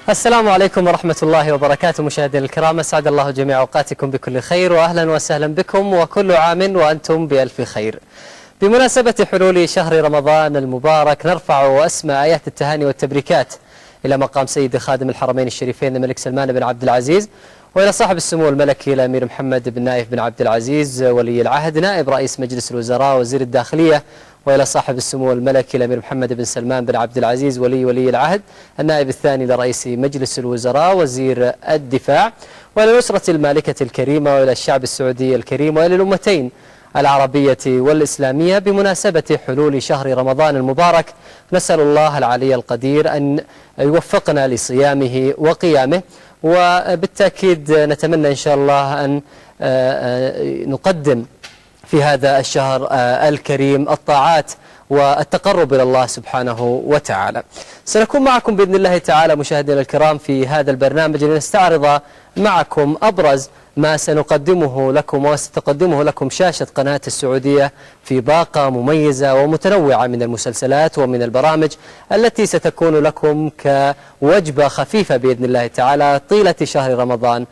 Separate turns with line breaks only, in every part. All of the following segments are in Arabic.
السلام عليكم ورحمة الله وبركاته. مشاهدينا الكرام، أسعد الله جميع أوقاتكم بكل خير، وأهلا وسهلا بكم، وكل عام وأنتم بألف خير. بمناسبة حلول شهر رمضان المبارك نرفع أسمى آيات التهاني والتبريكات إلى مقام سيد خادم الحرمين الشريفين الملك سلمان بن عبد العزيز، وإلى صاحب السمو الملكي الأمير محمد بن نايف بن عبد العزيز ولي العهد نائب رئيس مجلس الوزراء وزير الداخلية، وإلى صاحب السمو الملكي الأمير محمد بن سلمان بن عبد العزيز ولي العهد النائب الثاني لرئيس مجلس الوزراء وزير الدفاع، وإلى الأسرة المالكة الكريمة، وإلى الشعب السعودي الكريم، وإلى الأمتين العربية والإسلامية بمناسبة حلول شهر رمضان المبارك. نسأل الله العلي القدير أن يوفقنا لصيامه وقيامه، وبالتأكيد نتمنى إن شاء الله أن نقدم في هذا الشهر الكريم الطاعات والتقرب إلى الله سبحانه وتعالى. سنكون معكم بإذن الله تعالى مشاهدينا الكرام في هذا البرنامج لنستعرض معكم أبرز ما سنقدمه لكم وستقدمه لكم شاشة قناة السعودية في باقة مميزة ومتنوعة من المسلسلات ومن البرامج التي ستكون لكم كوجبة خفيفة بإذن الله تعالى طيلة شهر رمضان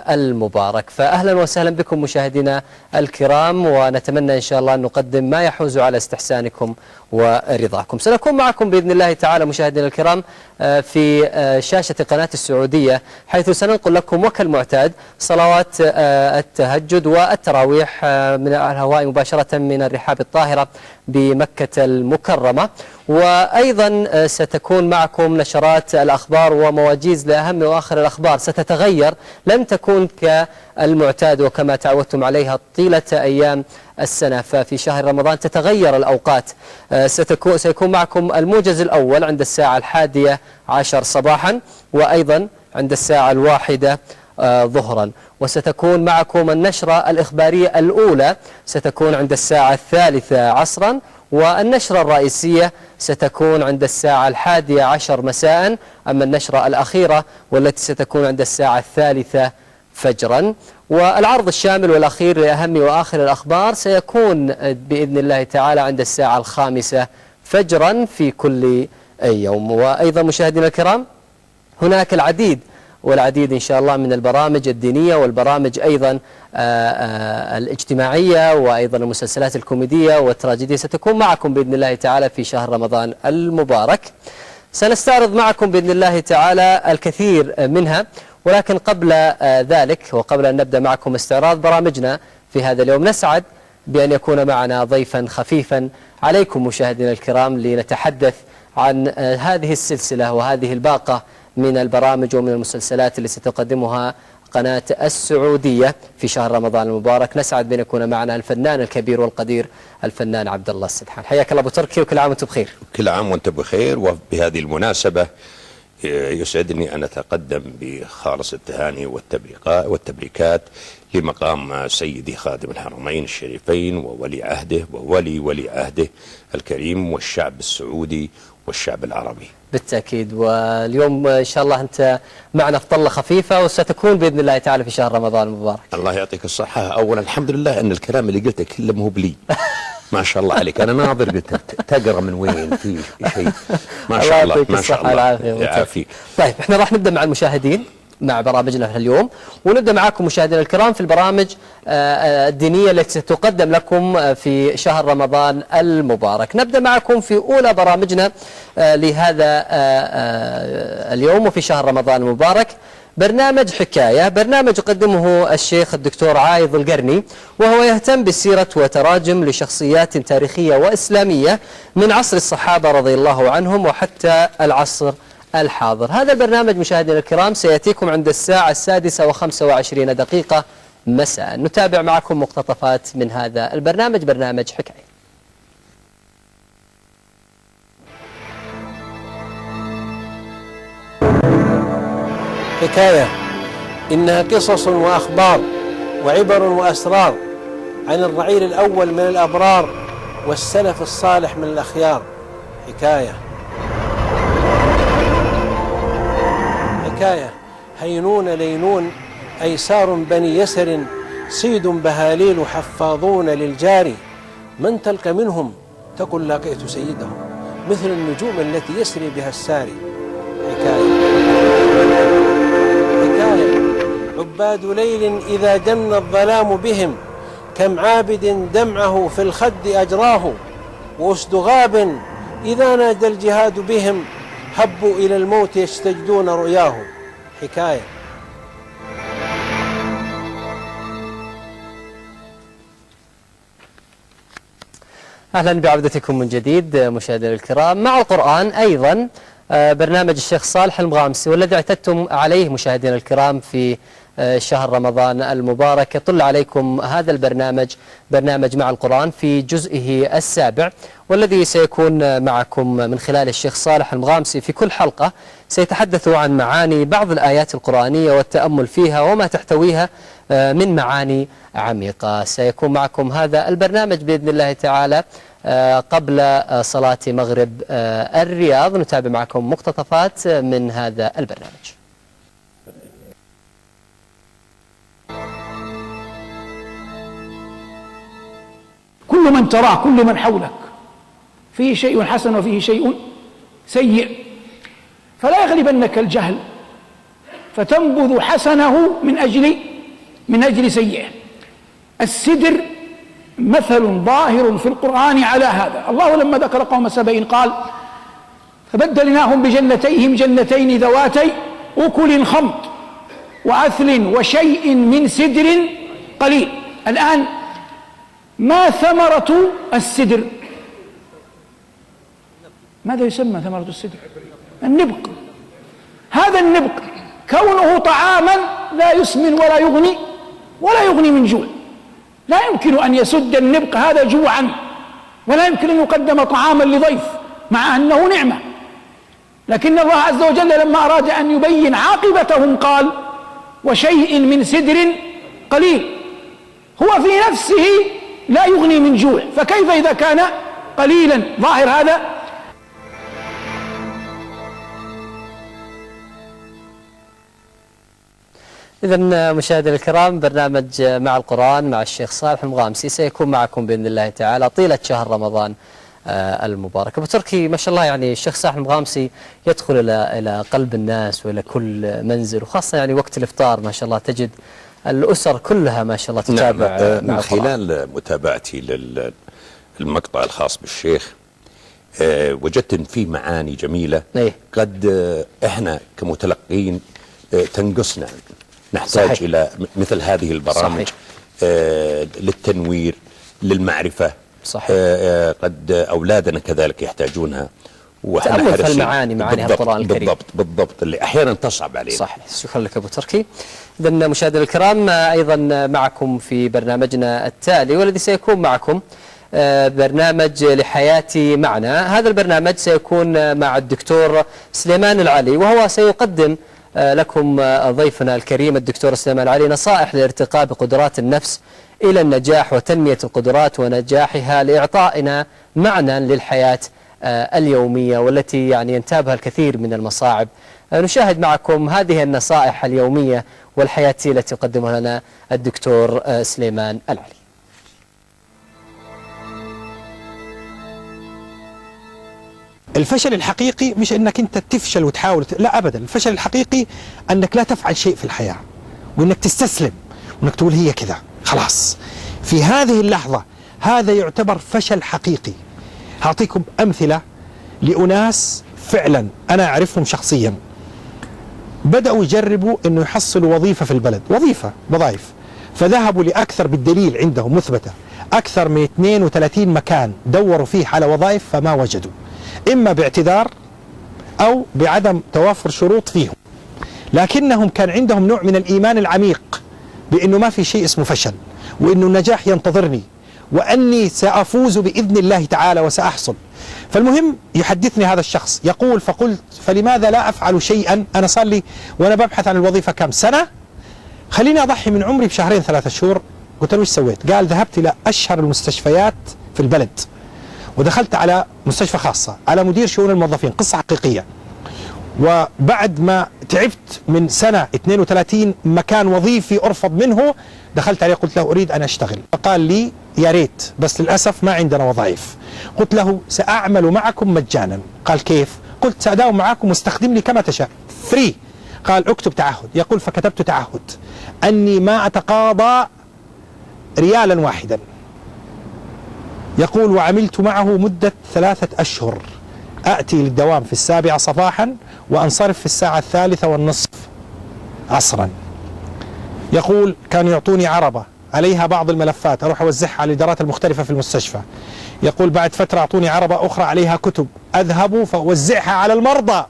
المبارك. فأهلا وسهلا بكم مشاهدينا الكرام، ونتمنى إن شاء الله أن نقدم ما يحوز على استحسانكم ورضاكم. سنكون معكم بإذن الله تعالى مشاهدينا الكرام في شاشة قناة السعودية، حيث سننقل لكم وكالمعتاد صلوات التهجد والتراويح من الهواء مباشرة من الرحاب الطاهرة بمكة المكرمة، وأيضا ستكون معكم نشرات الأخبار ومواجيز لأهم وآخر الأخبار ستتغير، لم تكون كالمعتاد وكما تعودتم عليها طيلة أيام السنة، ففي شهر رمضان تتغير الأوقات. سيكون معكم الموجز الأول عند الساعة 11 صباحا، وأيضا عند الساعة 1 ظهرا، وستكون معكم النشرة الإخبارية الأولى ستكون عند الساعة 3 عصرا، والنشرة الرئيسية ستكون عند الساعة 11 مساء، أما النشرة الأخيرة والتي ستكون عند الساعة 3 فجرا. والعرض الشامل والأخير لأهم وآخر الأخبار سيكون بإذن الله تعالى عند الساعة 5 فجرا في كل يوم. وأيضا مشاهدينا الكرام، هناك العديد والعديد إن شاء الله من البرامج الدينية والبرامج أيضا الاجتماعية، وأيضا المسلسلات الكوميدية والتراجيدية ستكون معكم بإذن الله تعالى في شهر رمضان المبارك. سنستعرض معكم بإذن الله تعالى الكثير منها، ولكن قبل ذلك وقبل أن نبدأ معكم استعراض برامجنا في هذا اليوم، نسعد بأن يكون معنا ضيفا خفيفا عليكم مشاهدينا الكرام لنتحدث عن هذه السلسلة وهذه الباقة من البرامج ومن المسلسلات اللي ستقدمها قناة السعودية في شهر رمضان المبارك. نسعد بأن يكون معنا الفنان الكبير والقدير الفنان عبد الله السدحان. حياك الله أبو تركي، وكل عام وأنتم بخير.
كل عام وأنتم بخير. وبهذه المناسبة يسعدني أن أتقدم بخالص التهاني والتبريكات لمقام سيدي خادم الحرمين الشريفين وولي عهده وولي عهده الكريم والشعب السعودي والشعب العربي.
بالتأكيد. واليوم إن شاء الله أنت معنا في طلة خفيفة، وستكون بإذن الله تعالى في شهر رمضان المبارك.
الله يعطيك الصحة. أولا الحمد لله أن الكلام اللي قلته كله مو بلي ما شاء الله عليك. أنا ناظر قلت تقرأ من وين في شيء ما شاء الله ما شاء الله يعافيك.
طيب احنا راح نبدأ مع المشاهدين مع برامجنا في اليوم، ونبدأ معكم مشاهدينا الكرام في البرامج الدينية التي ستقدم لكم في شهر رمضان المبارك. نبدأ معكم في أولى برامجنا لهذا اليوم وفي شهر رمضان المبارك، برنامج حكاية، برنامج يقدمه الشيخ الدكتور عايض القرني، وهو يهتم بسيرة وتراجم لشخصيات تاريخية وإسلامية من عصر الصحابة رضي الله عنهم وحتى العصر الحاضر. هذا البرنامج مشاهدينا الكرام سيأتيكم عند الساعة 6:25 مساء. نتابع معكم مقتطفات من هذا البرنامج، برنامج حكاية.
حكاية إنها قصص وأخبار وعبر وأسرار عن الرعيل الأول من الأبرار والسلف الصالح من الأخيار. حكاية هينون لينون أيسار بني يسر صيد بهاليل حفاظون للجاري، من تلقى منهم تقل لقيت سيدهم مثل النجوم التي يسري بها الساري. حكاية عباد ليل إذا جن الظلام بهم، كم عابد دمعه في الخد أجراه، وأسد غاب إذا نادى الجهاد بهم، هبوا إلى الموت يستجدون رؤياه. حكاية.
أهلا بعودتكم من جديد مشاهدينا الكرام مع القرآن أيضا برنامج الشيخ صالح المغامسي، والذي اعتدتم عليه مشاهدينا الكرام في شهر رمضان المبارك. يطل عليكم هذا البرنامج، برنامج مع القرآن في جزئه السابع، والذي سيكون معكم من خلال الشيخ صالح المغامسي. في كل حلقة سيتحدث عن معاني بعض الآيات القرآنية والتأمل فيها وما تحتويها من معاني عميقة. سيكون معكم هذا البرنامج بإذن الله تعالى قبل صلاة مغرب الرياض. نتابع معكم مقتطفات من هذا البرنامج.
كل من تراه، كل من حولك، فيه شيء حسن وفيه شيء سيء، فلا يغلبنك الجهل فتنبذ حسنه من أجل سيئه. السدر مثل ظاهر في القرآن على هذا. الله لما ذكر قوم سبأ قال: فبدلناهم بجنتيهم جنتين ذواتي أكل خمط وعسل وشيء من سدر قليل. الآن ما ثمرة السدر؟ ماذا يسمى ثمرة السدر؟ النبق. هذا النبق كونه طعاما لا يسمن ولا يغني من جوع. لا يمكن أن يسد النبق هذا جوعا، ولا يمكن أن يقدم طعاما لضيف مع أنه نعمة. لكن الله عز وجل لما أراد أن يبين عاقبتهم قال: وشيء من سدر قليل. هو في نفسه لا يغني من جوع، فكيف إذا كان قليلا؟ ظاهر هذا.
إذن مشاهدينا الكرام، برنامج مع القرآن مع الشيخ صالح المغامسي سيكون معكم بإذن الله تعالى طيلة شهر رمضان المبارك. أبو تركي، ما شاء الله، يعني الشيخ صالح المغامسي يدخل إلى قلب الناس وإلى كل منزل، وخاصة يعني وقت الإفطار ما شاء الله تجد الأسر كلها ما شاء الله تتابع.
نعم. من خلال متابعتي للمقطع الخاص بالشيخ وجدت إن في معاني جميلة قد إحنا كمتلقين تنقصنا. نحتاج صحيح. إلى مثل هذه البرامج للتنوير، للمعرفة. صحيح. قد أولادنا كذلك يحتاجونها،
تأمل في المعاني، معاني القرآن الكريم.
بالضبط اللي أحيانا تصعب علينا.
صحيح. شكرا لك أبو تركي. إذن مشاهدينا الكرام، أيضا معكم في برنامجنا التالي، والذي سيكون معكم برنامج لحياتي معنا. هذا البرنامج سيكون مع الدكتور سليمان العلي، وهو سيقدم لكم ضيفنا الكريم الدكتور سليمان العلي نصائح لارتقاء بقدرات النفس إلى النجاح وتنمية القدرات ونجاحها، لإعطائنا معنى للحياة اليومية والتي يعني ينتابها الكثير من المصاعب. نشاهد معكم هذه النصائح اليومية والحياتية التي يقدمها لنا الدكتور سليمان العلي.
الفشل الحقيقي مش انك انت تفشل وتحاول لا ابدا. الفشل الحقيقي انك لا تفعل شيء في الحياة، وانك تستسلم، وانك تقول هي كذا خلاص. في هذه اللحظة هذا يعتبر فشل حقيقي. هعطيكم امثلة لأناس فعلا انا اعرفهم شخصيا، بدأوا يجربوا انه يحصلوا وظيفة في البلد، وظائف، فذهبوا لأكثر، بالدليل عندهم مثبتة، أكثر من 32 مكان دوروا فيه على وظائف فما وجدوا، إما باعتذار أو بعدم توافر شروط فيهم. لكنهم كان عندهم نوع من الإيمان العميق بأنه ما في شيء اسمه فشل، وأنه النجاح ينتظرني، وأني سأفوز بإذن الله تعالى وسأحصل. فالمهم يحدثني هذا الشخص يقول: فقلت فلماذا لا أفعل شيئا؟ أنا صار لي وأنا ببحث عن الوظيفة كم سنة، خليني أضحي من عمري بشهرين 3 شهور. قلت له: وش سويت؟ قال: ذهبت إلى أشهر المستشفيات في البلد، ودخلت على مستشفى خاصة على مدير شؤون الموظفين، قصة حقيقية. وبعد ما تعبت من سنة 32 مكان وظيفي أرفض منه، دخلت عليه قلت له: أريد أن أشتغل. فقال لي: يا ريت، بس للأسف ما عندنا وظائف. قلت له: سأعمل معكم مجانا. قال: كيف؟ قلت: سأداوم معكم واستخدمني كما تشاء، فري. قال اكتب تعهد. يقول فكتبت تعهد أني ما أتقاضى ريالا واحدا. يقول وعملت معه مدة 3 أشهر، أأتي للدوام في 7 صباحا وأنصرف في 3:30 عصرا. يقول كانوا يعطوني عربة عليها بعض الملفات أروح أوزعها على الإدارات المختلفة في المستشفى. يقول بعد فترة أعطوني عربة أخرى عليها كتب أذهب فأوزعها على المرضى.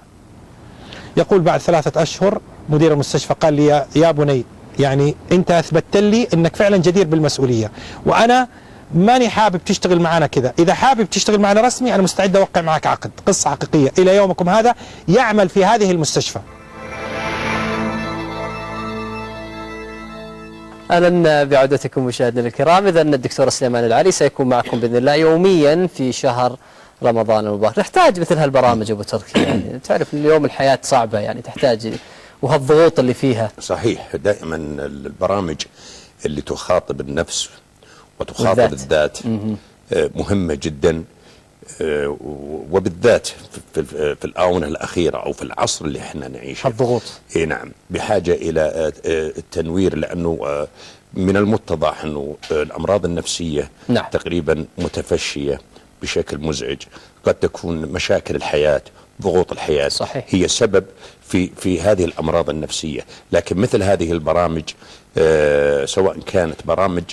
يقول بعد 3 أشهر مدير المستشفى قال لي يا بني يعني أنت أثبتت لي أنك فعلا جدير بالمسؤولية، وأنا ماني حابب تشتغل معنا كذا، إذا حابب تشتغل معنا رسمي أنا مستعد أوقع معك عقد. قصة حقيقية إلى يومكم هذا يعمل في هذه المستشفى.
أهلا بعودتكم مشاهدينا الكرام. إذا الدكتور سليمان العلي سيكون معكم بإذن الله يوميا في شهر رمضان المبارك. نحتاج مثل هالبرامج أبو تركي، يعني تعرف اليوم الحياة صعبة، يعني تحتاج وهالضغوط اللي فيها.
صحيح، دائما البرامج اللي تخاطب النفس وتخاطب الذات مهمة جدا، وبالذات في الآونة الأخيرة أو في العصر اللي احنا نعيشه
الضغوط.
نعم، بحاجة إلى التنوير، لأنه من المتضح أنه الأمراض النفسية
نعم.
تقريبا متفشية بشكل مزعج. قد تكون مشاكل الحياة، ضغوط الحياة
صحيح.
هي سبب في هذه الأمراض النفسية. لكن مثل هذه البرامج سواء كانت برامج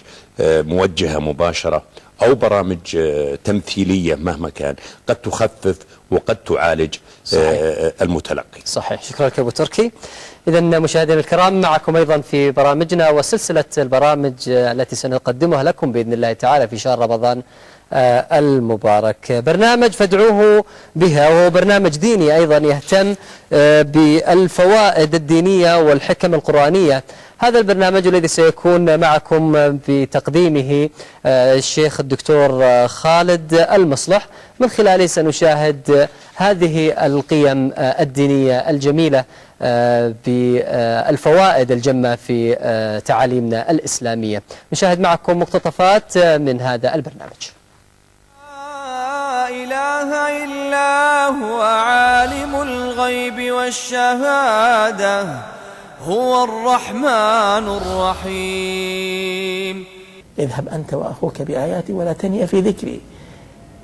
موجهة مباشرة أو برامج تمثيلية مهما كان، قد تخفف وقد تعالج المتلقي.
صحيح، شكرا لك أبو تركي. إذا مشاهدينا الكرام معكم أيضا في برامجنا وسلسلة البرامج التي سنقدمها لكم بإذن الله تعالى في شهر رمضان المبارك. برنامج فادعوه بها، وهو برنامج ديني أيضا يهتم بالفوائد الدينية والحكم القرآنية. هذا البرنامج الذي سيكون معكم بتقديمه الشيخ الدكتور خالد المصلح، من خلاله سنشاهد هذه القيم الدينية الجميلة بالفوائد الجمة في تعاليمنا الإسلامية. نشاهد معكم مقتطفات من هذا البرنامج.
لا إله إلا هو عالم الغيب والشهادة، هو الرحمن الرحيم.
اذهب أنت وأخوك بآياتي ولا تنيا في ذكري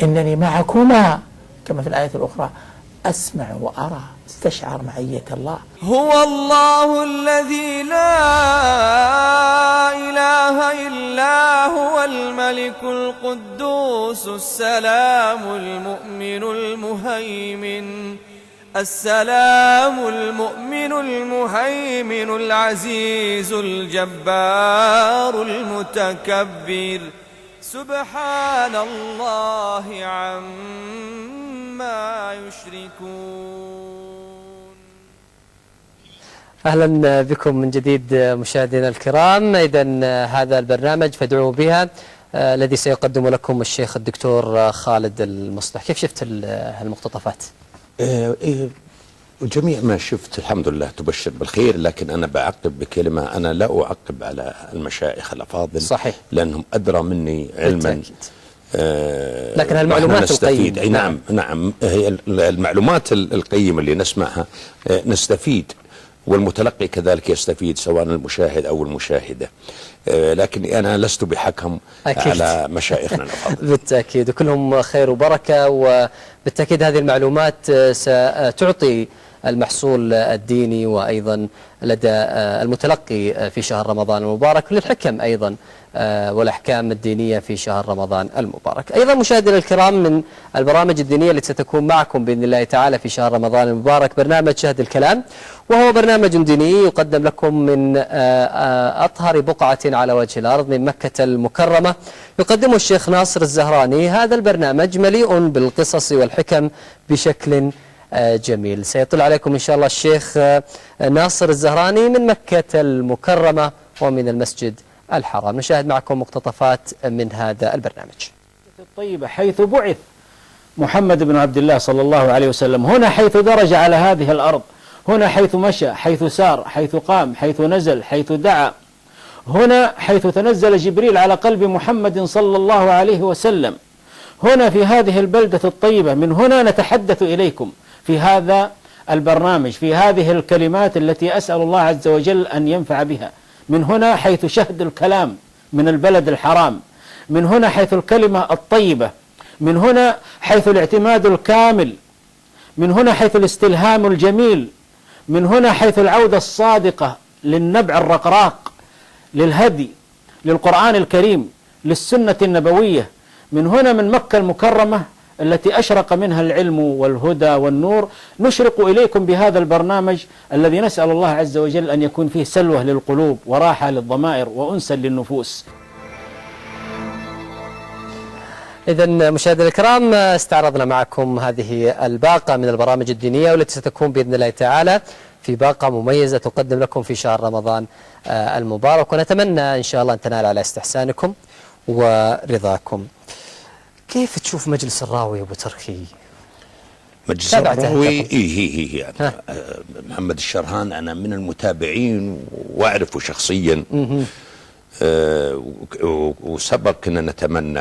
إنني معكما، كما في الآية الأخرى أسمع وأرى، استشعر معية الله.
هو الله الذي لا إله إلا هو الملك القدوس السلام المؤمن المهيمن، السلام المؤمن المهيمن العزيز الجبار المتكبر، سبحان الله عما يشركون.
أهلا بكم من جديد مشاهدينا الكرام. إذا هذا البرنامج فادعوه بها الذي سيقدم لكم الشيخ الدكتور خالد المصلح. كيف شفت المقتطفات؟
جميع ما شفت الحمد لله تبشر بالخير، لكن أنا بعقب بكلمة، أنا لا أعقب على المشايخ الأفاضل.
صحيح.
لأنهم أدرى مني علما.
لكن هالمعلومات القيمة.
نعم هي المعلومات القيمة اللي نسمعها نستفيد، والمتلقي كذلك يستفيد، سواء المشاهد أو المشاهدة. لكن أنا لست بحكم
أكيد.
على مشايخنا الأفاضل.
بالتأكيد، وكلهم خير وبركة، وبالتأكيد هذه المعلومات ستعطي المحصول الديني وأيضا لدى المتلقي في شهر رمضان المبارك، للحكم أيضا والأحكام الدينية في شهر رمضان المبارك. أيضا مشاهدينا الكرام، من البرامج الدينية التي ستكون معكم بإذن الله تعالى في شهر رمضان المبارك برنامج شهد الكلام، وهو برنامج ديني يقدم لكم من أطهر بقعة على وجه الأرض، من مكة المكرمة، يقدمه الشيخ ناصر الزهراني. هذا البرنامج مليء بالقصص والحكم بشكل جميل. سيطلع عليكم إن شاء الله الشيخ ناصر الزهراني من مكة المكرمة ومن المسجد الحرام. نشاهد معكم مقتطفات من هذا البرنامج.
الطيبة حيث بعث محمد بن عبد الله صلى الله عليه وسلم، هنا حيث درج على هذه الأرض، هنا حيث مشى، حيث سار، حيث قام، حيث نزل، حيث دعا، هنا حيث تنزل جبريل على قلب محمد صلى الله عليه وسلم، هنا في هذه البلدة الطيبة، من هنا نتحدث إليكم في هذا البرنامج في هذه الكلمات التي أسأل الله عز وجل أن ينفع بها. من هنا حيث شهد الكلام من البلد الحرام، من هنا حيث الكلمة الطيبة، من هنا حيث الاعتماد الكامل، من هنا حيث الاستلهام الجميل، من هنا حيث العودة الصادقة للنبع الرقراق، للهدي، للقرآن الكريم، للسنة النبوية. من هنا من مكة المكرمة التي أشرق منها العلم والهدى والنور، نشرق إليكم بهذا البرنامج الذي نسأل الله عز وجل أن يكون فيه سلوة للقلوب وراحة للضمائر وأنسا للنفوس.
إذن مشاهدينا الكرام، استعرضنا معكم هذه الباقة من البرامج الدينية والتي ستكون بإذن الله تعالى في باقة مميزة تقدم لكم في شهر رمضان المبارك، ونتمنى إن شاء الله أن تنال على استحسانكم ورضاكم. كيف تشوف مجلس الراوي أبو تركي؟
مجلس الراوي محمد الشرهان أنا من المتابعين وأعرفه شخصيا، وسبق أن نتمنى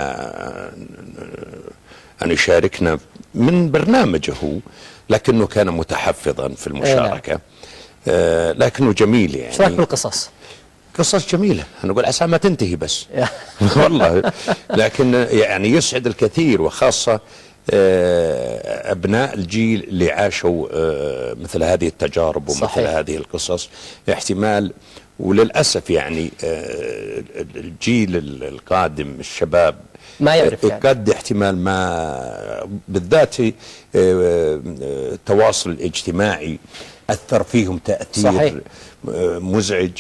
أن يشاركنا من برنامجه، لكنه كان متحفظا في المشاركة، لكنه جميل. يعني
ايش رايك بالقصص؟
قصص جميلة، أنا أقول عسى ما تنتهي بس والله، لكن يعني يسعد الكثير، وخاصة أبناء الجيل اللي عاشوا مثل هذه التجارب ومثل
صحيح.
هذه القصص. احتمال وللأسف يعني الجيل القادم الشباب
ما يعرف يعني.
قد احتمال ما، بالذات التواصل الاجتماعي أثر فيهم تأثير
صحيح.
مزعج.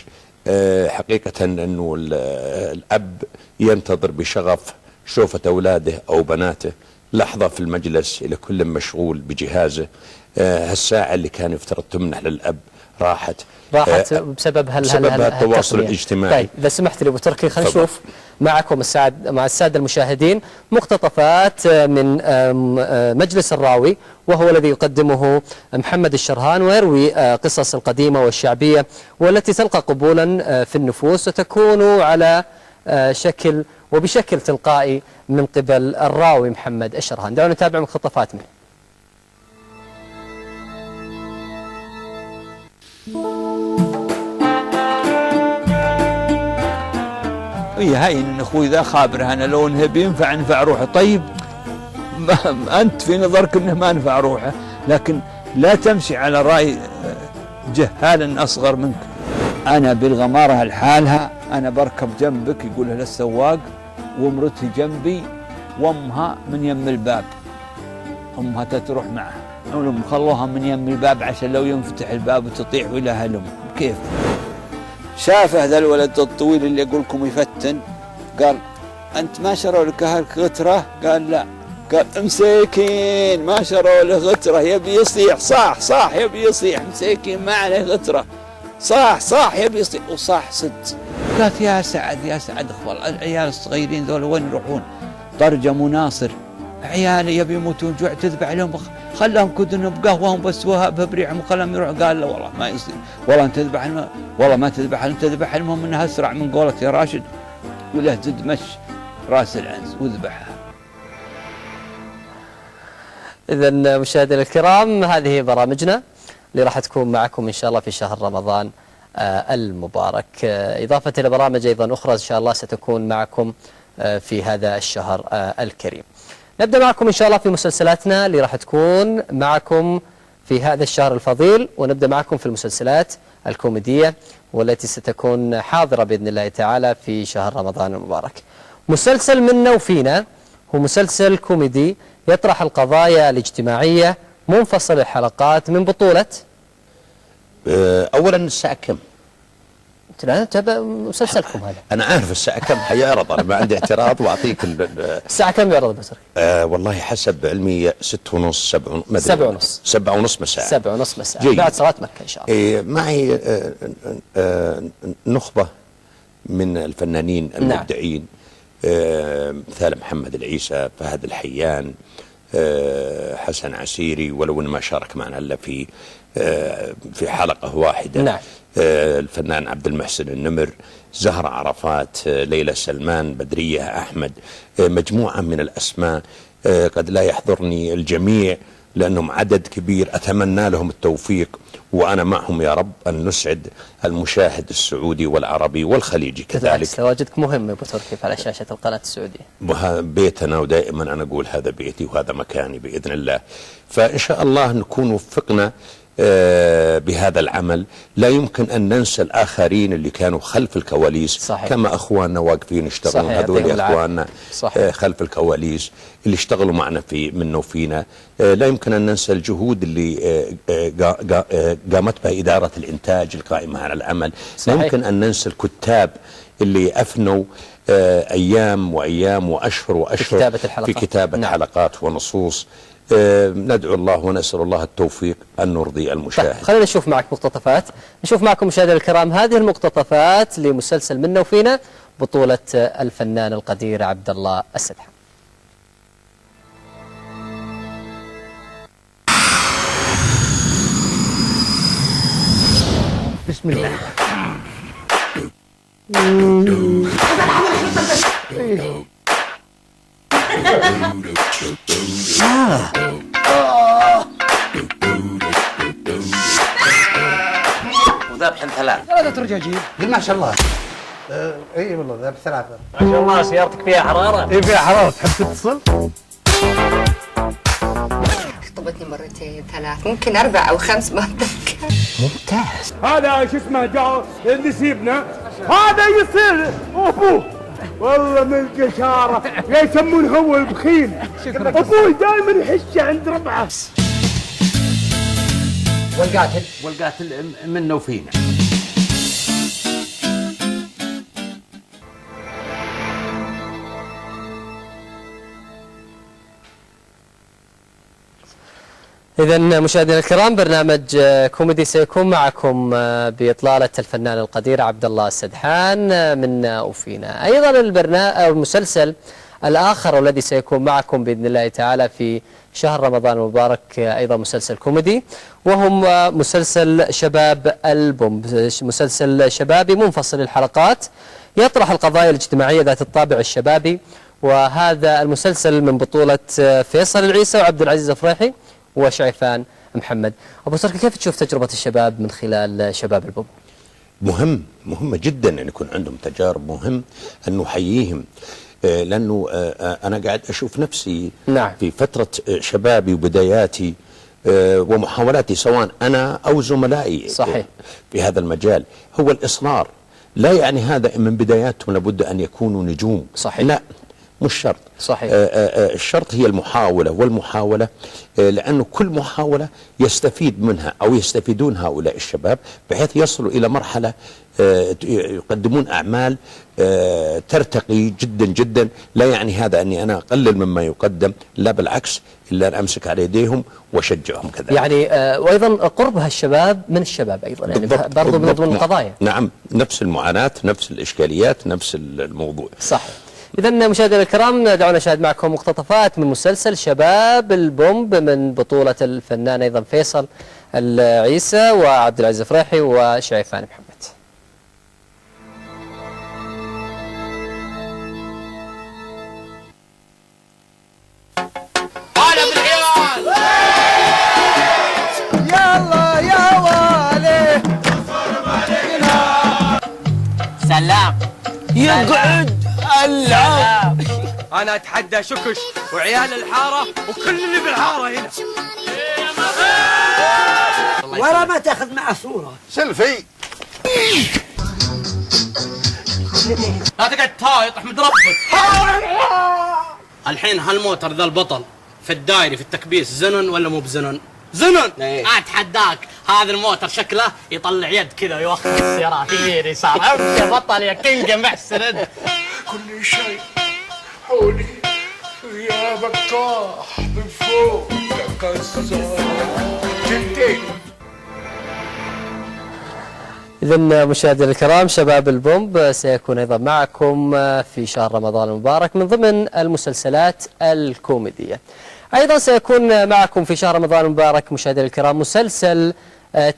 حقيقة أنه الأب ينتظر بشغف شوفة أولاده أو بناته، لحظة في المجلس إلى كل مشغول بجهازه. هالساعة اللي كان يفترض تمنح للأب راحت
بسبب
التواصل الاجتماعي.
طيب إذا سمحت لي أبو تركي، خلينا نشوف معكم مع السادة المشاهدين مقتطفات من مجلس الراوي، وهو الذي يقدمه محمد الشرهان، ويروي قصص القديمة والشعبية والتي تلقى قبولا في النفوس، وتكون على شكل وبشكل تلقائي من قبل الراوي محمد الشرهان. دعونا نتابع مقتطفات منه.
هاي ان اخوي ذا خابر، انا لو انه بينفع نفع روحه. طيب انت في نظرك انه ما نفع روحه، لكن لا تمشي على راي جهال اصغر منك. انا بالغماره لحالها، انا بركب جنبك يقولها للسواق، ومرتي جنبي وامها من يم الباب، امها تروح معها، أقول خلوها من يم الباب عشان لو ينفتح الباب وتطيح ولا هلم. كيف شاف هذا الولد الطويل اللي يقول لكم يفتن، قال أنت ما شروا لك غترة؟ قال لا. قال مساكين ما شروا له غترة، يبي يصيح صاح صاح، يبي يصيح مساكين ما عليه غترة، صاح صاح يبي يصيح، وصاح صد. قالت يا سعد يا سعد، اخوال العيال الصغيرين ذول وين يروحون؟ ترجموا ناصر، عيالي يبي يموتون جوع، تذبح لهم، خلهم كدن بقهوهم بس وهب بريعهم وخلهم يروح. قال لا والله ما يصير، والله انت تذبح والله ما تذبح، انت تذبح المهم انها اسرع من قولك يا راشد، وله زد مش راس العنز وذبحها.
إذا مشاهدينا الكرام، هذه برامجنا اللي راح تكون معكم إن شاء الله في شهر رمضان المبارك، إضافة إلى برامج أيضا أخرى إن شاء الله ستكون معكم في هذا الشهر الكريم. نبدأ معكم إن شاء الله في مسلسلاتنا اللي راح تكون معكم في هذا الشهر الفضيل، ونبدأ معكم في المسلسلات الكوميدية والتي ستكون حاضرة بإذن الله تعالى في شهر رمضان المبارك. مسلسل منا وفينا هو مسلسل كوميدي يطرح القضايا الاجتماعية منفصل الحلقات من بطولة.
أولا الساعة كم؟
تابع مسلسلكم هذا.
أنا عارف الساعة كم حيعرض، أنا ما عندي اعتراض وأعطيك
الساعة كم يعرض بسرعة؟
والله حسب علمي 6:30 7:30 7:30 مساء
7:30 مساء بعد صلاة مكة إن شاء الله.
معي نخبة من الفنانين المبدعين، مثال محمد العيسى، فهد الحيان، حسن عسيري، ولو إنه ما شارك معنا إلا في حلقة واحدة.
نعم.
الفنان عبد المحسن النمر، زهرة عرفات، ليلى سلمان، بدرية أحمد، مجموعة من الأسماء قد لا يحضرني الجميع، لأنهم عدد كبير، أتمنى لهم التوفيق، وأنا معهم يا رب أن نسعد المشاهد السعودي والعربي والخليجي كذلك.
تواجدك مهم أبو تركي على شاشة القناة السعودية.
بيتنا، ودائما أنا أقول هذا بيتي وهذا مكاني بإذن الله. فإن شاء الله نكون وفقنا بهذا العمل. لا يمكن أن ننسى الآخرين اللي كانوا خلف الكواليس.
صحيح.
كما أخواننا واقفين يشتغلون، هذول أخواننا خلف الكواليس اللي اشتغلوا معنا منا وفينا. لا يمكن أن ننسى الجهود اللي قامت بها إدارة الإنتاج القائمة على العمل.
صحيح.
لا يمكن أن ننسى الكتاب اللي أفنوا أيام وأيام وأشهر وأشهر في كتابة حلقات ونصوص. ندعو الله ونسأل الله التوفيق أن نرضي المشاهد.
طيب خلينا نشوف معك مقتطفات، نشوف معكم مشاهدينا الكرام هذه المقتطفات لمسلسل منا وفينا بطولة الفنان القدير عبد الله السدحان.
بسم الله.
وذبح ثلاث.
3 رجاجيل. ما شاء الله. اي والله ذبح 3.
ما شاء الله سيارتك فيها حرارة.
اي فيها حرارة. تحب تتصل؟
خطبتني مرتين 3 ممكن 4 أو 5 ما أتذكر.
ممتاز. هذا شو اسمه جاء نسيبنا. هذا يصير أبوه. والله من القشارة يسمونه هو البخيل. أبوي دائما يحش عند ربعه.
والقاتل منا وفينا.
إذا مشاهدينا الكرام برنامج كوميدي سيكون معكم بإطلالة الفنان القدير عبد الله السدحان منا وفينا. أيضا المسلسل الآخر والذي سيكون معكم بإذن الله تعالى في شهر رمضان المبارك أيضا مسلسل كوميدي، وهم مسلسل شباب البومب، مسلسل شبابي منفصل الحلقات يطرح القضايا الاجتماعية ذات الطابع الشبابي. وهذا المسلسل من بطولة فيصل العيسى وعبد العزيز الفريحي وشعيفان محمد. أبو تركي كيف تشوف تجربة الشباب من خلال شباب البومب؟
مهمة جدا أن يكون عندهم تجارب، مهم أن نحييهم، لأنه أنا قاعد أشوف نفسي في فترة شبابي وبداياتي ومحاولاتي سواء أنا أو زملائي
صحيح.
في هذا المجال، هو الإصرار. لا يعني هذا من بداياتهم لابد أن يكونوا نجوم.
صحيح.
لا، مش شرط.
صحيح.
الشرط هي المحاولة، والمحاولة لأنه كل محاولة يستفيد منها أو يستفيدون هؤلاء الشباب بحيث يصلوا إلى مرحلة يقدمون أعمال ترتقي جدا جدا. لا يعني هذا أني أنا أقلل مما يقدم، لا بالعكس، إلا أن أمسك على يديهم وأشجعهم كذلك.
يعني وأيضا قربها الشباب من الشباب أيضا، يعني برضو من ضمن القضايا.
نعم، نفس المعاناة، نفس الإشكاليات، نفس الموضوع.
صحيح. إذا مشاهدينا الكرام دعونا نشاهد معكم مقتطفات من مسلسل شباب البومب من بطولة الفنان أيضا فيصل العيسى وعبد العزيز الفريحي وشعيفان محمد.
يلا يا والي
سلام.
يقعد اللعب. انا اتحدى شكش وعيال الحاره وكل اللي بالحاره هنا.
ورا ما تاخذ معه صوره
سيلفي.
لا تقعد تايط احمد ربك. الحين هالموتر ذا البطل في الدايري في التكبيس زنن ولا مو بزنن؟ زنن. اتحداك هذا الموتر شكله يطلع يد كذا ويوخر السيارات يمين يسار. امشي بطل يا كينج محسن انت.
كل شيء حولي يا بطاح من فوق تكسر جدي.
إذن مشاهدينا الكرام شباب البومب سيكون أيضا معكم في شهر رمضان المبارك من ضمن المسلسلات الكوميدية. أيضا سيكون معكم في شهر رمضان المبارك مشاهدينا الكرام مسلسل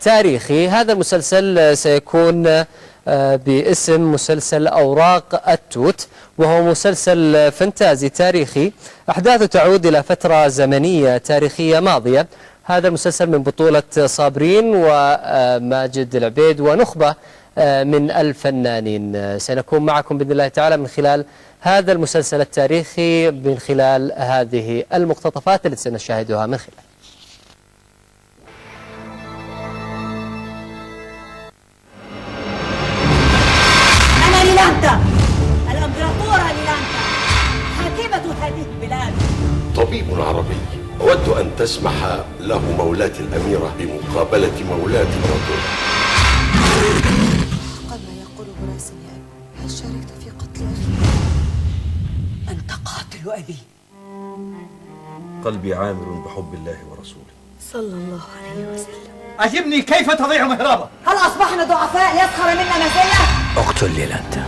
تاريخي. هذا المسلسل سيكون باسم مسلسل أوراق التوت، وهو مسلسل فانتازي تاريخي أحداثه تعود إلى فترة زمنية تاريخية ماضية. هذا المسلسل من بطولة صابرين وماجد العبيد ونخبة من الفنانين. سنكون معكم بإذن الله تعالى من خلال هذا المسلسل التاريخي، من خلال هذه المقتطفات التي سنشاهدها من خلال.
أنا ليلانتا، الإمبراطورة ليلانتا، حاكمة هذه البلاد.
طبيب عربي، أود أن تسمح له مولاة الأميرة بمقابلة مولاة الإمبراطور.
قد ما يقول براس يا أبي، هل شاركت في قتل أخي؟ أنت قاتل أبي.
قلبي عامر بحب الله ورسوله
صلى الله عليه وسلم.
أجبني، كيف تضيع مهرابه؟
هل أصبحنا ضعفاء يسخر منا نزية؟
اقتل ليلانتا.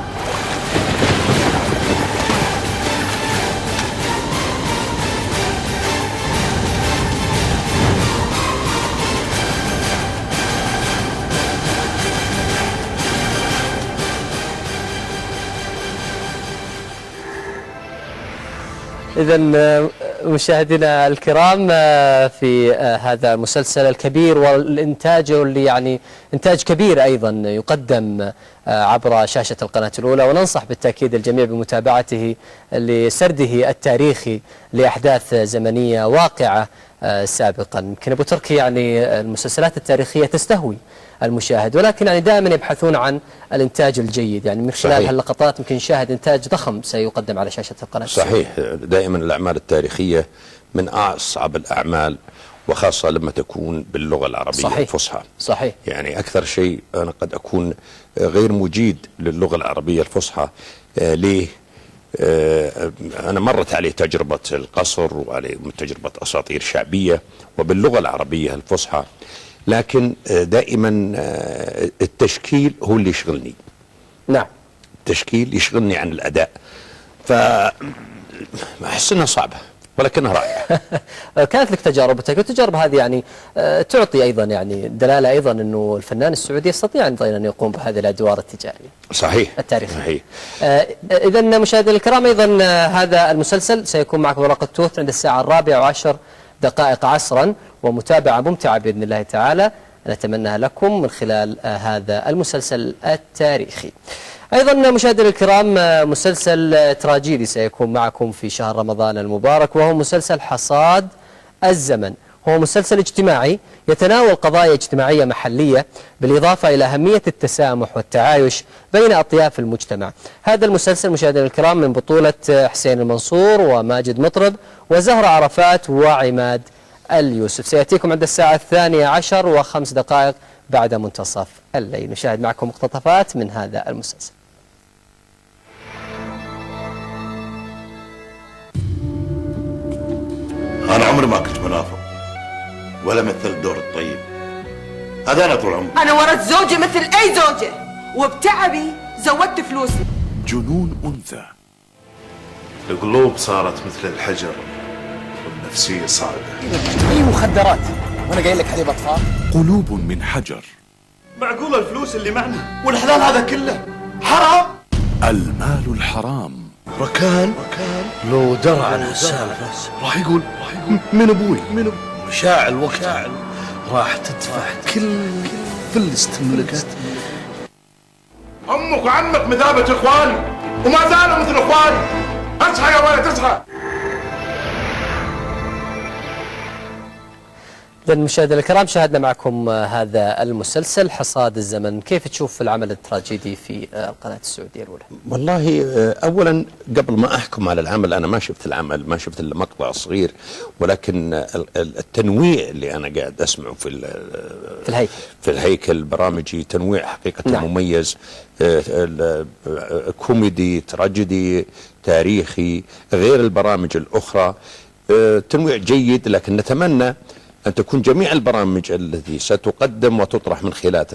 إذن مشاهدينا الكرام، في هذا المسلسل الكبير والإنتاج اللي يعني إنتاج كبير أيضا يقدم عبر شاشة القناة الأولى، وننصح بالتأكيد الجميع بمتابعته لسرده التاريخي لأحداث زمنية واقعة سابقا. يمكن أبو تركي يعني المسلسلات التاريخية تستهوي المشاهد، ولكن يعني دائما يبحثون عن الإنتاج الجيد. يعني من خلال هاللقطات ممكن نشاهد إنتاج ضخم سيقدم على شاشة القناة.
صحيح، دائما الأعمال التاريخية من أصعب الأعمال، وخاصة لما تكون باللغة العربية الفصحى.
صحيح.
يعني أكثر شيء أنا قد أكون غير مجيد للغة العربية الفصحى. ليه؟ أنا مرت علي تجربة القصر وعلي تجربة أساطير شعبية وباللغة العربية الفصحى، لكن دائما التشكيل هو اللي يشغلني.
نعم،
التشكيل يشغلني عن الأداء، فأحس أنها صعبة ولكنها رائعة.
كانت لك تجاربتك، والتجارب هذه يعني تعطي أيضا يعني دلالة أيضا أنه الفنان السعودي يستطيع أن يقوم بهذه الأدوار التجارية.
صحيح،
التاريخية.
صحيح.
إذا مشاهدينا الكرام، أيضا هذا المسلسل سيكون معكم ورقة توت عند الساعة 4:10 عصرا، ومتابعة ممتعة بإذن الله تعالى نتمناها لكم من خلال هذا المسلسل التاريخي. أيضا مشاهدينا الكرام، مسلسل تراجيدي سيكون معكم في شهر رمضان المبارك، وهو مسلسل حصاد الزمن. هو مسلسل اجتماعي يتناول قضايا اجتماعية محلية، بالإضافة إلى أهمية التسامح والتعايش بين أطياف المجتمع. هذا المسلسل مشاهدينا الكرام من بطولة حسين المنصور وماجد مطرب وزهرة عرفات وعماد اليوسف. سيأتيكم عند الساعة 12:05 بعد منتصف الليل. نشاهد معكم مقتطفات من هذا المسلسل.
أنا عمري ما كنت منافق ولا مثل دور الطيب، هذا أنا طول عمري.
أنا ورثت زوجة مثل أي زوجة، وبتعبي زودت فلوسي.
جنون أنثى، القلوب صارت مثل الحجر والنفسية صعبة.
أي مخدرات وأنا قايل لك حليب أطفال؟
قلوب من حجر.
معقولة الفلوس اللي معنا والحلال هذا كله حرام؟
المال الحرام.
ركان لو درى عن هالسالفة راح يقول من أبوي مشاعل وقت راح تدفع كل فلس تملكه.
أمك وعمك مثابة إخواني وما زالوا مثل إخواني. اصحى يا ولد اصحى.
إذن مشاهدينا الكرام، شاهدنا معكم هذا المسلسل حصاد الزمن. كيف تشوف العمل التراجيدي في القناة السعودية الأولى؟
والله أولا قبل ما أحكم على العمل، أنا ما شفت العمل، ما شفت إلا مقطع صغير، ولكن التنويع اللي أنا قاعد أسمعه في الهيكل البرامجي تنويع حقيقة مميز. كوميدي، تراجيدي، تاريخي، غير البرامج الأخرى، تنويع جيد. لكن نتمنى أن تكون جميع البرامج التي ستقدم وتطرح من خلال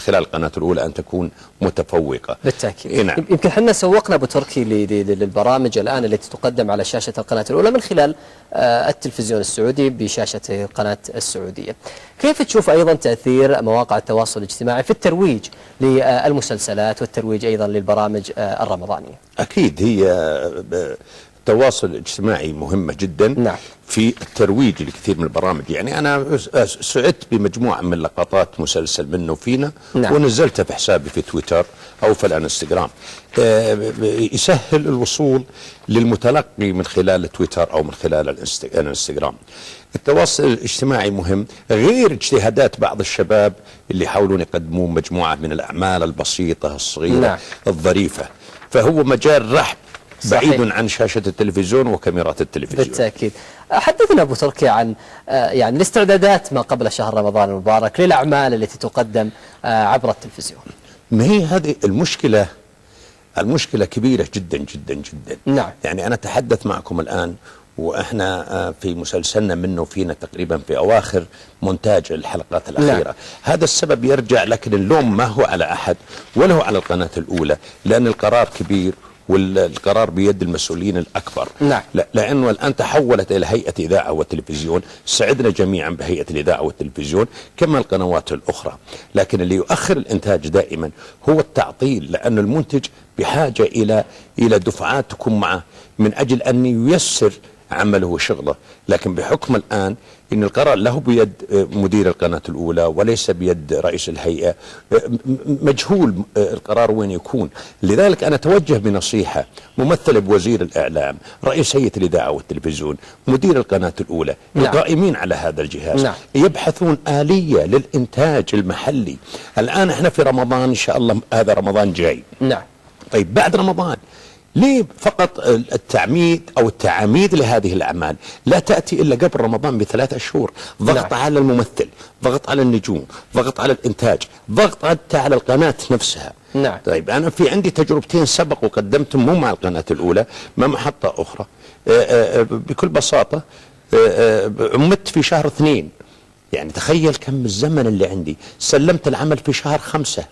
القناة الأولى أن تكون متفوقة.
بالتأكيد.
نعم.
يمكن حنا سوقنا أبو تركي للبرامج الآن التي تقدم على شاشة القناة الأولى من خلال التلفزيون السعودي بشاشة القناة السعودية. كيف تشوف أيضا تأثير مواقع التواصل الاجتماعي في الترويج للمسلسلات والترويج أيضا للبرامج الرمضانية؟
أكيد هي التواصل الاجتماعي مهمة جدا.
نعم.
في الترويج لكثير من البرامج. يعني أنا سعدت بمجموعة من لقطات مسلسل منه فينا.
نعم.
ونزلتها في حسابي في تويتر أو في الانستغرام. يسهل الوصول للمتلقي من خلال تويتر أو من خلال الانستغرام. التواصل الاجتماعي مهم، غير اجتهادات بعض الشباب اللي يحاولون يقدمون مجموعة من الأعمال البسيطة الصغيرة.
نعم.
الظريفة، فهو مجال رحب بعيد عن شاشة التلفزيون وكاميرات التلفزيون.
بالتأكيد. حدثنا أبو تركي عن يعني الاستعدادات ما قبل شهر رمضان المبارك للأعمال التي تقدم عبر التلفزيون.
ما هي هذه المشكلة كبيرة جدا جدا جدا.
نعم.
يعني أنا أتحدث معكم الآن وإحنا في مسلسلنا منه فينا تقريبا في أواخر مونتاج الحلقات الأخيرة.
نعم.
هذا السبب يرجع، لكن اللوم ما هو على أحد ولا هو على القناة الأولى، لأن القرار كبير والقرار بيد المسؤولين الأكبر.
نعم.
لأنه الآن تحولت إلى هيئة إذاعة وتلفزيون، سعدنا جميعا بهيئة الإذاعة والتلفزيون كما القنوات الأخرى، لكن اللي يؤخر الإنتاج دائما هو التعطيل، لأن المنتج بحاجة إلى دفعات تكون معه من أجل أن ييسر عمله وشغله. لكن بحكم الآن إن القرار له بيد مدير القناة الأولى وليس بيد رئيس الهيئة، مجهول القرار وين يكون. لذلك أنا أتوجه بنصيحة ممثلة بوزير الإعلام، رئيس هيئة الإذاعة والتلفزيون، مدير القناة الأولى.
نعم.
القائمين على هذا الجهاز.
نعم.
يبحثون آلية للإنتاج المحلي. الآن احنا في رمضان إن شاء الله، هذا رمضان جاي.
نعم.
طيب بعد رمضان ليه فقط التعميد أو التعاميد لهذه الأعمال لا تأتي إلا قبل رمضان ب3 أشهر؟ ضغط
نعم.
على الممثل، ضغط على النجوم، ضغط على الإنتاج، ضغط حتى على القناة نفسها.
نعم.
طيب أنا في عندي تجربتين سبق وقدمتهم، مو مع القناة الأولى، مع محطة أخرى. بكل بساطة عمدت في شهر 2. يعني تخيل كم الزمن اللي عندي. سلمت العمل في شهر 5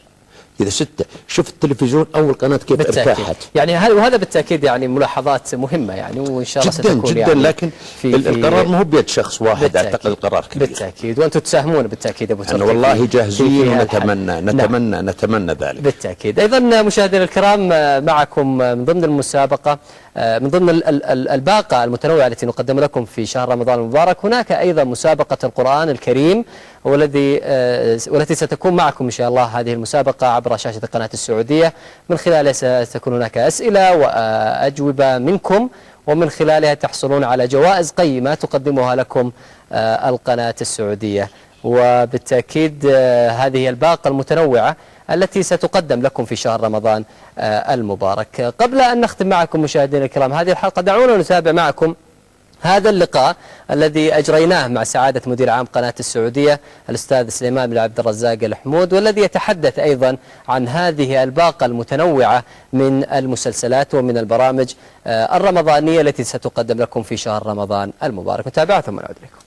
إذا 6. شوف التلفزيون أو القناة كيف ارتاحت.
يعني وهذا بالتأكيد يعني ملاحظات مهمة يعني، وإن شاء الله
جدا
ستكون
جدا
يعني
لكن القرار ما هو بيد شخص واحد. أعتقد القرار كبير.
بالتأكيد. وأنتم تساهمون بالتأكيد أبو تركي.
أنا والله جاهزين
ونتمنى
نتمنى ذلك.
بالتأكيد. أيضا مشاهدينا الكرام، معكم من ضمن المسابقة، من ضمن الباقة المتنوعة التي نقدم لكم في شهر رمضان المبارك، هناك أيضا مسابقة القرآن الكريم، والتي ستكون معكم إن شاء الله هذه المسابقة عبر شاشة القناة السعودية. من خلالها ستكون هناك أسئلة وأجوبة منكم، ومن خلالها تحصلون على جوائز قيمة تقدمها لكم القناة السعودية. وبالتأكيد هذه الباقة المتنوعة التي ستقدم لكم في شهر رمضان المبارك. قبل أن نختم معكم مشاهدينا الكرام هذه الحلقة، دعونا نتابع معكم هذا اللقاء الذي أجريناه مع سعادة مدير عام قناة السعودية الأستاذ سليمان بن عبد الرزاق الحمود، والذي يتحدث أيضا عن هذه الباقة المتنوعة من المسلسلات ومن البرامج الرمضانية التي ستقدم لكم في شهر رمضان المبارك. نتابع ثم نعود لكم.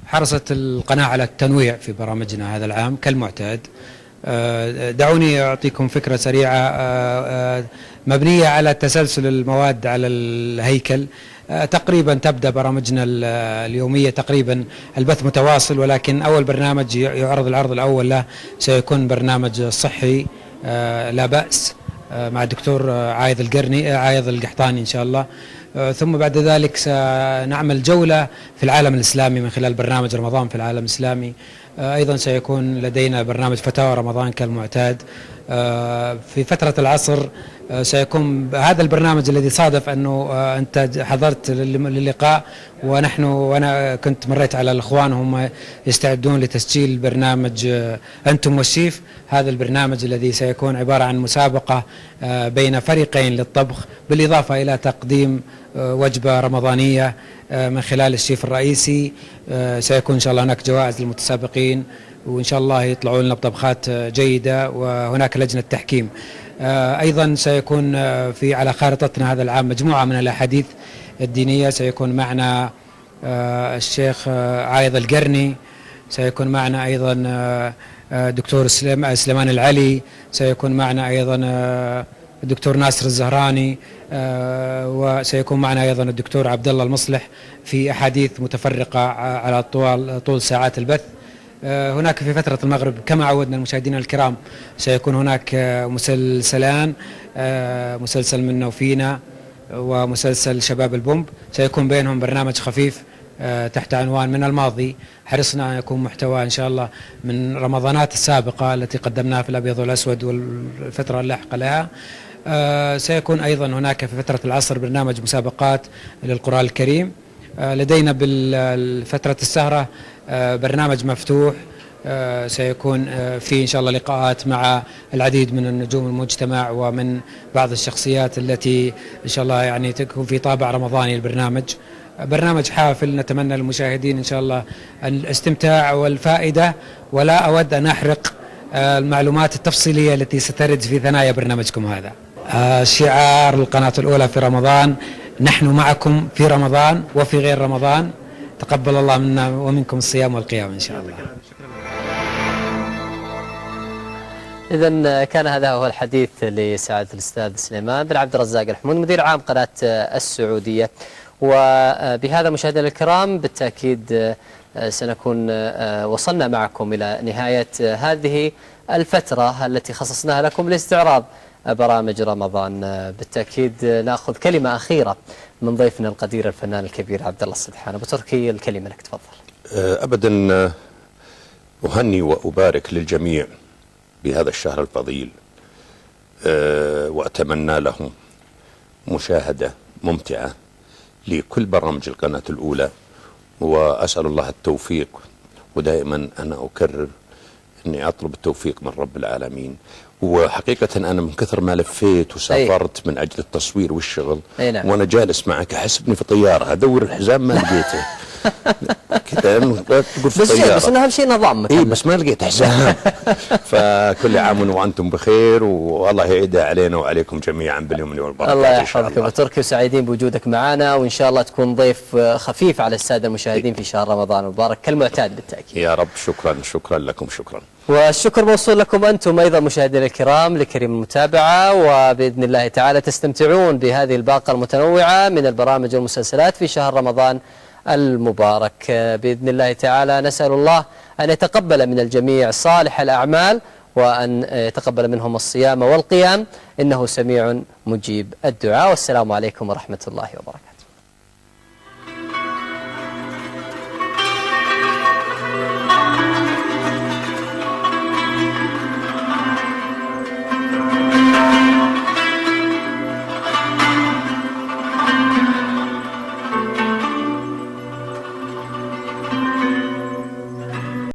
حرصت القناة على التنويع في برامجنا هذا العام كالمعتاد. دعوني أعطيكم فكرة سريعة مبنية على تسلسل المواد على الهيكل. تقريبا تبدأ برامجنا اليومية تقريبا البث متواصل، ولكن أول برنامج يعرض العرض الأول له سيكون برنامج صحي لا بأس مع الدكتور عايض القحطاني إن شاء الله. ثم بعد ذلك سنعمل جولة في العالم الإسلامي من خلال برنامج رمضان في العالم الإسلامي. أيضا سيكون لدينا برنامج فتاوى رمضان كالمعتاد. في فترة العصر سيكون هذا البرنامج الذي صادف أنه أنت حضرت للقاء، وأنا كنت مريت على الأخوان هم يستعدون لتسجيل برنامج أنتم والشيف. هذا البرنامج الذي سيكون عبارة عن مسابقة بين فريقين للطبخ، بالإضافة إلى تقديم وجبة رمضانية من خلال الشيف الرئيسي. سيكون إن شاء الله هناك جوائز للمتسابقين، وإن شاء الله يطلعوا لنا بطبخات جيدة، وهناك لجنة تحكيم. أيضا سيكون في على خارطتنا هذا العام مجموعة من الأحاديث الدينية. سيكون معنا الشيخ عايض القرني، سيكون معنا أيضا دكتور سليمان العلي، سيكون معنا أيضا الدكتور ناصر الزهراني، وسيكون معنا أيضا الدكتور عبد الله المصلح في أحاديث متفرقة على طول ساعات البث. هناك في فترة المغرب كما عودنا المشاهدين الكرام سيكون هناك مسلسلان، مسلسل منا وفينا ومسلسل شباب البومب، سيكون بينهم برنامج خفيف تحت عنوان من الماضي. حرصنا أن يكون محتوى إن شاء الله من رمضانات السابقة التي قدمناها في الأبيض والأسود والفترة اللاحقة لها. سيكون أيضا هناك في فترة العصر برنامج مسابقات للقرآن الكريم. لدينا بالفترة السهرة برنامج مفتوح سيكون فيه إن شاء الله لقاءات مع العديد من النجوم المجتمع ومن بعض الشخصيات التي إن شاء الله يعني تكون في طابع رمضاني البرنامج. برنامج حافل، نتمنى للمشاهدين إن شاء الله الاستمتاع والفائدة، ولا أود أن أحرق المعلومات التفصيلية التي سترد في ثنايا برنامجكم هذا. شعار القناة الأولى في رمضان: نحن معكم في رمضان وفي غير رمضان، تقبل الله منا ومنكم الصيام والقيام إن شاء الله.
إذن كان هذا هو الحديث لسعادة الأستاذ سليمان بن عبد الرزاق الحمود مدير عام قناة السعودية. وبهذا مشاهدينا الكرام بالتأكيد سنكون وصلنا معكم إلى نهاية هذه الفترة التي خصصناها لكم لاستعراض برامج رمضان. بالتأكيد نأخذ كلمة أخيرة من ضيفنا القدير الفنان الكبير عبد الله السدحان. أبو تركي الكلمة لك، تفضل.
أبدا أهني وأبارك للجميع بهذا الشهر الفضيل، وأتمنى لهم مشاهدة ممتعة لكل برامج القناة الأولى، وأسأل الله التوفيق. ودائما أنا أكرر أني أطلب التوفيق من رب العالمين. وحقيقة أنا من كثر ما لفيت وسافرت من أجل التصوير والشغل وأنا جالس معك أحس إني في طيارة، أدور الحزام ما لقيته كذا تقول في طيارة،
بس أهم شيء نظام.
إيه بس ما لقيت حزام. فكل عام وأنتم بخير، والله يعيدها علينا وعليكم جميعا باليمن والبركة.
الله يحفظك أبو تركي، وسعيدين بوجودك معنا، وإن شاء الله تكون ضيف خفيف على السادة المشاهدين في شهر رمضان المبارك كالمعتاد بالتأكيد.
يا رب. شكرا لكم. شكرا.
والشكر موصول لكم أنتم أيضا مشاهدينا الكرام لكريم المتابعة، وبإذن الله تعالى تستمتعون بهذه الباقة المتنوعة من البرامج والمسلسلات في شهر رمضان المبارك. بإذن الله تعالى نسأل الله أن يتقبل من الجميع صالح الأعمال، وأن يتقبل منهم الصيام والقيام، إنه سميع مجيب الدعاء. والسلام عليكم ورحمة الله وبركاته.